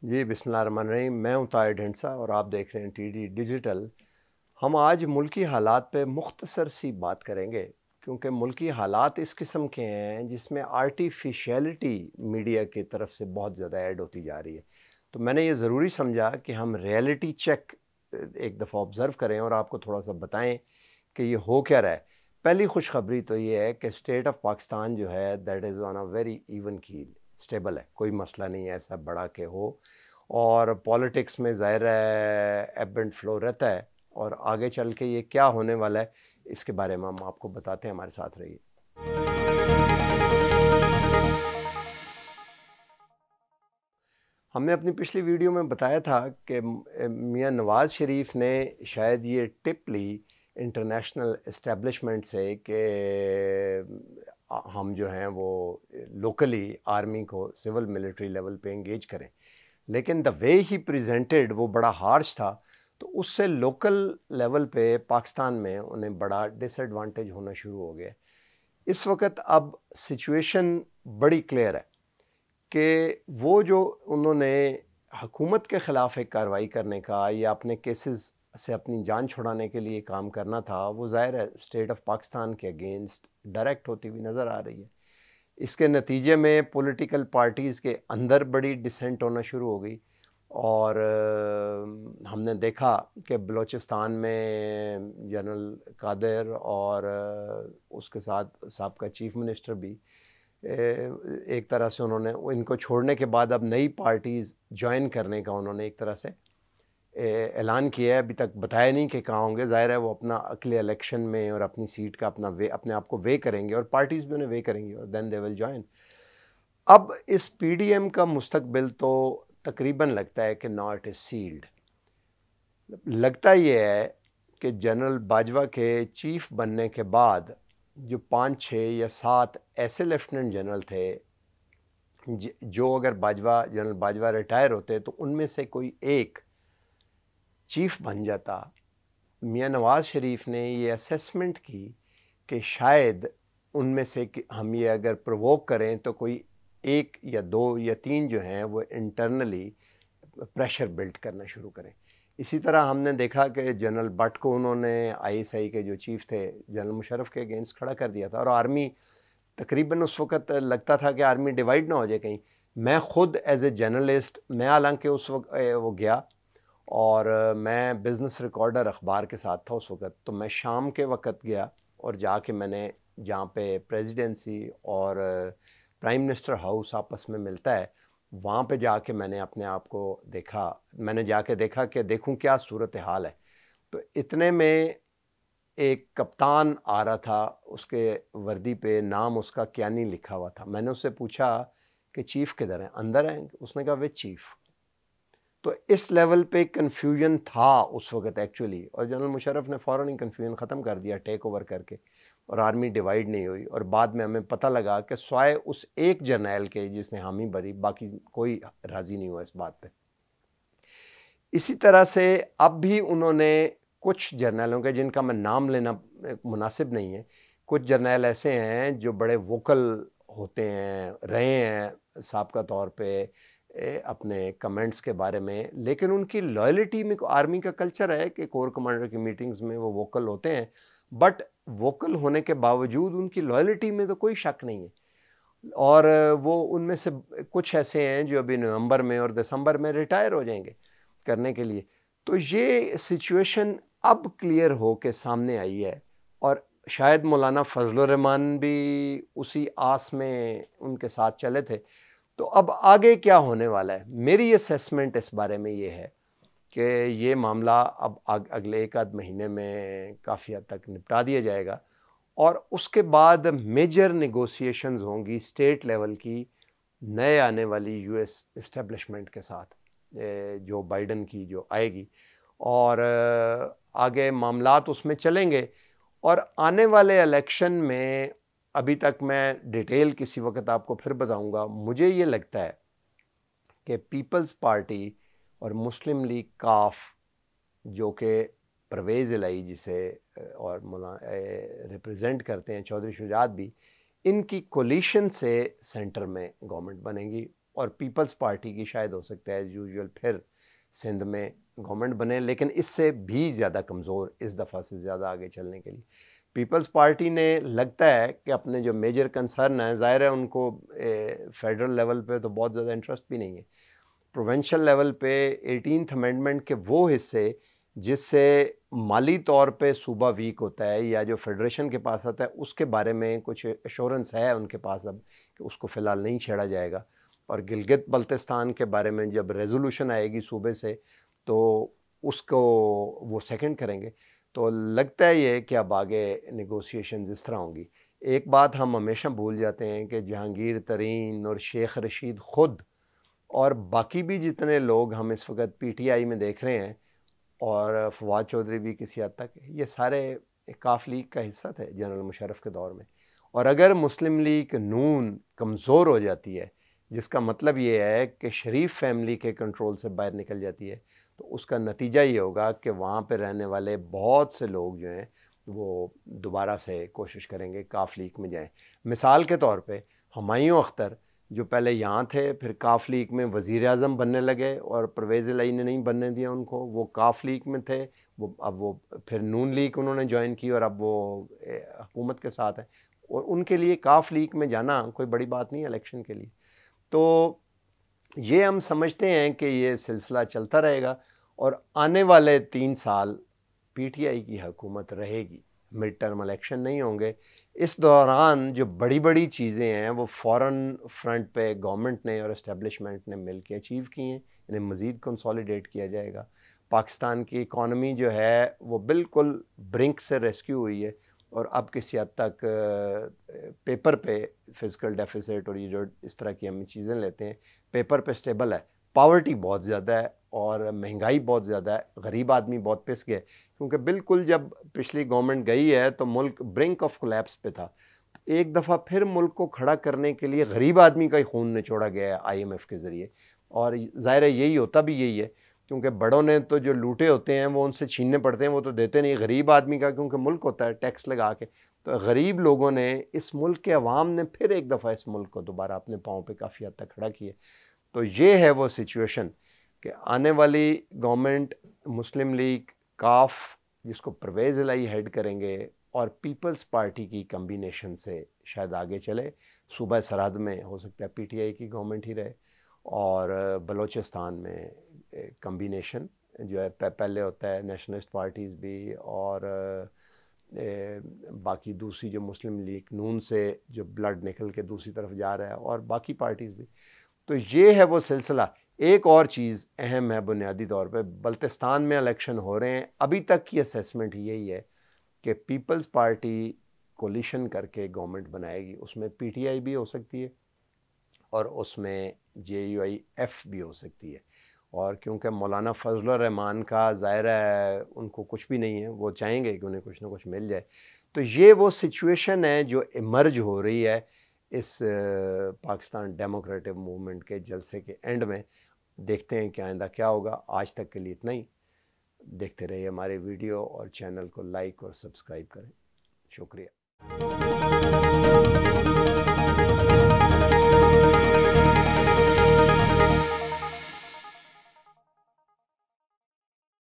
जी बिस्मिल्लाहिर्रहमानिर्रहीम। मैं हूं ताहिर ढिंडसा और आप देख रहे हैं टीडी डिजिटल। हम आज मुल्की हालात पे मुख्तसर सी बात करेंगे, क्योंकि मुल्की हालात इस किस्म के हैं जिसमें आर्टिफिशियलिटी मीडिया की तरफ से बहुत ज़्यादा ऐड होती जा रही है। तो मैंने ये ज़रूरी समझा कि हम रियलिटी चेक एक दफ़ा ऑब्ज़र्व करें और आपको थोड़ा सा बताएं कि ये हो क्या रहा है। पहली खुशखबरी तो ये है कि स्टेट ऑफ पाकिस्तान जो है that is on a very even कील, स्टेबल है, कोई मसला नहीं है ऐसा बड़ा के हो। और पॉलिटिक्स में ज़ाहिर है एब एंड फ्लो रहता है, और आगे चल के ये क्या होने वाला है इसके बारे में हम आपको बताते हैं। हमारे साथ रहिए। हमने अपनी पिछली वीडियो में बताया था कि मियां नवाज़ शरीफ ने शायद ये टिप ली इंटरनेशनल इस्टेब्लिशमेंट से कि हम जो हैं वो लोकली आर्मी को सिविल मिलिट्री लेवल पे इंगेज करें, लेकिन द वे ही प्रेजेंटेड वो बड़ा हार्श था। तो उससे लोकल लेवल पे पाकिस्तान में उन्हें बड़ा डिसएडवांटेज होना शुरू हो गया। इस वक्त अब सिचुएशन बड़ी क्लियर है कि वो जो उन्होंने हुकूमत के ख़िलाफ़ एक कार्रवाई करने का या अपने केसेस से अपनी जान छुड़ाने के लिए काम करना था, वो ज़ाहिर है स्टेट ऑफ पाकिस्तान के अगेंस्ट डायरेक्ट होती हुई नज़र आ रही है। इसके नतीजे में पॉलिटिकल पार्टीज़ के अंदर बड़ी डिसेंट होना शुरू हो गई। और हमने देखा कि बलूचिस्तान में जनरल कादर और उसके साथ साबका चीफ मिनिस्टर भी एक तरह से उन्होंने इनको छोड़ने के बाद अब नई पार्टीज़ ज्वाइन करने का उन्होंने एक तरह से ऐलान किया है। अभी तक बताया नहीं कि कहाँ होंगे। ज़ाहिर है वो अपना अगले इलेक्शन में और अपनी सीट का अपना वे अपने आप को वे करेंगे और पार्टीज़ भी उन्हें वे करेंगी और देन दे विल ज्वाइन। अब इस पीडीएम का मुस्तकबिल तो तकरीबन लगता है कि नॉट इज सील्ड। लगता ये है कि जनरल बाजवा के चीफ बनने के बाद जो 5, 6 या 7 ऐसे लेफ्टिनेंट जनरल थे जो अगर जनरल बाजवा रिटायर होते तो उनमें से कोई एक चीफ बन जाता। मियां नवाज़ शरीफ ने ये असेसमेंट की कि शायद उनमें से हम ये अगर प्रोवोक करें तो कोई 1 या 2 या 3 जो हैं वो इंटरनली प्रेशर बिल्ड करना शुरू करें। इसी तरह हमने देखा कि जनरल भट्ट को उन्होंने आईएसआई के जो चीफ थे जनरल मुशर्रफ के अगेंस्ट खड़ा कर दिया था, और आर्मी तकरीबन उस वक़्त लगता था कि आर्मी डिवाइड ना हो जाए कहीं। मैं ख़ुद एज ए जर्नलिस्ट, मैं हालांकि उस वक्त वो गया और मैं बिज़नेस रिकॉर्डर अखबार के साथ था उस वक़्त, तो मैं शाम के वक़्त गया और जाके मैंने जहाँ पे प्रेसिडेंसी और प्राइम मिनिस्टर हाउस आपस में मिलता है, वहाँ पे जाके मैंने अपने आप को देखा। मैंने जाके देखा कि देखूं क्या सूरत हाल है। तो इतने में एक कप्तान आ रहा था, उसके वर्दी पे नाम उसका क्यानी लिखा हुआ था। मैंने उससे पूछा कि चीफ़ किधर हैं, अंदर हैं? उसने कहा वे चीफ़। तो इस लेवल पे कन्फ्यूजन था उस वक्त एक्चुअली, और जनरल मुशर्रफ ने फ़ौरन ही कन्फ्यूजन ख़त्म कर दिया टेक ओवर करके, और आर्मी डिवाइड नहीं हुई। और बाद में हमें पता लगा कि स्वाय उस एक जर्नैल के जिसने हामी भरी, बाकी कोई राज़ी नहीं हुआ इस बात पे। इसी तरह से अब भी उन्होंने कुछ जर्नैलों के, जिनका मैं नाम लेना मुनासिब नहीं है, कुछ जर्नैल ऐसे हैं जो बड़े वोकल होते हैं, रहे हैं साबिक़ा तौर पे अपने कमेंट्स के बारे में, लेकिन उनकी लॉयल्टी में आर्मी का कल्चर है कि कोर कमांडर की मीटिंग्स में वो वोकल होते हैं, बट वोकल होने के बावजूद उनकी लॉयल्टी में तो कोई शक नहीं है। और वो उनमें से कुछ ऐसे हैं जो अभी नवंबर में और दिसंबर में रिटायर हो जाएंगे करने के लिए। तो ये सिचुएशन अब क्लियर हो के सामने आई है, और शायद मौलाना फजलुर रहमान भी उसी आस में उनके साथ चले थे। तो अब आगे क्या होने वाला है, मेरी असेसमेंट इस बारे में ये है कि ये मामला अब अगले 1 आध महीने में काफ़ी हद तक निपटा दिया जाएगा, और उसके बाद मेजर नेगोशिएशंस होंगी स्टेट लेवल की नए आने वाली यूएस इस्टेब्लिशमेंट के साथ, जो बाइडन की जो आएगी, और आगे मामलात उसमें चलेंगे। और आने वाले इलेक्शन में अभी तक मैं डिटेल किसी वक्त आपको फिर बताऊंगा। मुझे ये लगता है कि पीपल्स पार्टी और मुस्लिम लीग काफ, जो कि परवेज़ इलाही जिसे और रिप्रेजेंट करते हैं चौधरी शुजात भी, इनकी कोलिशन से सेंटर में गवर्नमेंट बनेगी, और पीपल्स पार्टी की शायद हो सकता है एज़ यूजुअल फिर सिंध में गवर्नमेंट बने, लेकिन इससे भी ज़्यादा कमज़ोर इस दफ़ा से ज़्यादा आगे चलने के लिए। पीपल्स पार्टी ने लगता है कि अपने जो मेजर कंसर्न है, ज़ाहिर है उनको फेडरल लेवल पे तो बहुत ज़्यादा इंटरेस्ट भी नहीं है, प्रोविंशियल लेवल पे 18th अमेंडमेंट के वो हिस्से जिससे माली तौर पे सूबा वीक होता है या जो फेडरेशन के पास आता है, उसके बारे में कुछ एश्योरेंस है उनके पास अब कि उसको फ़िलहाल नहीं छेड़ा जाएगा। और गिलगित बल्तिस्तान के बारे में जब रेजोल्यूशन आएगी सूबे से तो उसको वो सेकंड करेंगे। तो लगता है ये कि अब आगे नेगोशिएशन इस तरह होंगी। एक बात हम हमेशा भूल जाते हैं कि जहांगीर तरीन और शेख रशीद ख़ुद और बाकी भी जितने लोग हम इस वक्त पीटीआई में देख रहे हैं, और फवाद चौधरी भी किसी हद तक, ये सारे काफ लीग का हिस्सा थे जनरल मुशर्रफ के दौर में। और अगर मुस्लिम लीग नून कमज़ोर हो जाती है, जिसका मतलब ये है कि शरीफ फैमिली के कंट्रोल से बाहर निकल जाती है, तो उसका नतीजा ये होगा कि वहाँ पे रहने वाले बहुत से लोग जो हैं वो दोबारा से कोशिश करेंगे काफ लीग में जाएं। मिसाल के तौर पे हुमायूं अख्तर जो पहले यहाँ थे, फिर काफ लीग में वज़ीर आज़म बनने लगे और परवेज़ इलाही ने नहीं बनने दिया उनको, वो काफ लीग में थे, वो फिर नून लीग उन्होंने ज्वाइन की और अब वो हुकूमत के साथ है। और उनके लिए काफ लीग में जाना कोई बड़ी बात नहीं है इलेक्शन के लिए। तो ये हम समझते हैं कि ये सिलसिला चलता रहेगा और आने वाले 3 साल पीटीआई की हुकूमत रहेगी, मिड टर्म इलेक्शन नहीं होंगे। इस दौरान जो बड़ी बड़ी चीज़ें हैं वो फॉरेन फ्रंट पे गवर्नमेंट ने और इस्टेब्लिशमेंट ने मिल के अचीव की हैं, इन्हें मज़ीद कंसोलिडेट किया जाएगा। पाकिस्तान की इकॉनमी जो है वो बिल्कुल ब्रिंक से रेस्क्यू हुई है और अब किसी हद तक पेपर पे फिजिकल डेफिसिट और ये जो इस तरह की हम चीज़ें लेते हैं पेपर पे स्टेबल है। पावर्टी बहुत ज़्यादा है और महंगाई बहुत ज़्यादा है, गरीब आदमी बहुत पिस गए, क्योंकि बिल्कुल जब पिछली गवर्नमेंट गई है तो मुल्क ब्रिंक ऑफ कोलैप्स पे था। एक दफ़ा फिर मुल्क को खड़ा करने के लिए गरीब आदमी का ही खून निचोड़ा गया है आईएमएफ के ज़रिए, और ज़ाहिर है यही होता भी यही है, क्योंकि बड़ों ने तो जो लूटे होते हैं वो उनसे छीनने पड़ते हैं, वो तो देते नहीं। गरीब आदमी का क्योंकि मुल्क होता है टैक्स लगा के, तो गरीब लोगों ने, इस मुल्क के अवाम ने फिर एक दफ़ा इस मुल्क को दोबारा अपने पाँव पे काफ़ी हद तक खड़ा किया। तो ये है वो सिचुएशन कि आने वाली गवर्नमेंट मुस्लिम लीग, काफ जिसको परवेज़ इलाही हेड करेंगे और पीपल्स पार्टी की कम्बिनेशन से शायद आगे चले। सूबा सरहद में हो सकता है पीटीआई की गवर्नमेंट ही रहे और बलूचिस्तान में कम्बिनेशन जो है पहले होता है नेशनलिस्ट पार्टीज़ भी और बाकी दूसरी जो मुस्लिम लीग नून से जो ब्लड निकल के दूसरी तरफ जा रहा है और बाकी पार्टीज़ भी। तो ये है वो सिलसिला। एक और चीज़ अहम है बुनियादी तौर पे, बल्तिस्तान में इलेक्शन हो रहे हैं, अभी तक की असेसमेंट यही है कि पीपल्स पार्टी कोलिशन करके गवर्नमेंट बनाएगी। उसमें पीटीआई भी हो सकती है और उसमें JUIF भी हो सकती है। और क्योंकि मौलाना फजलुर रहमान का ज़ाहिर है उनको कुछ भी नहीं है, वो चाहेंगे कि उन्हें कुछ ना कुछ मिल जाए। तो ये वो सिचुएशन है जो इमर्ज हो रही है इस पाकिस्तान डेमोक्रेटिक मूवमेंट के जलसे के एंड में। देखते हैं कि आइंदा क्या होगा। आज तक के लिए इतना ही। देखते रहिए हमारे वीडियो और चैनल को लाइक और सब्सक्राइब करें। शुक्रिया।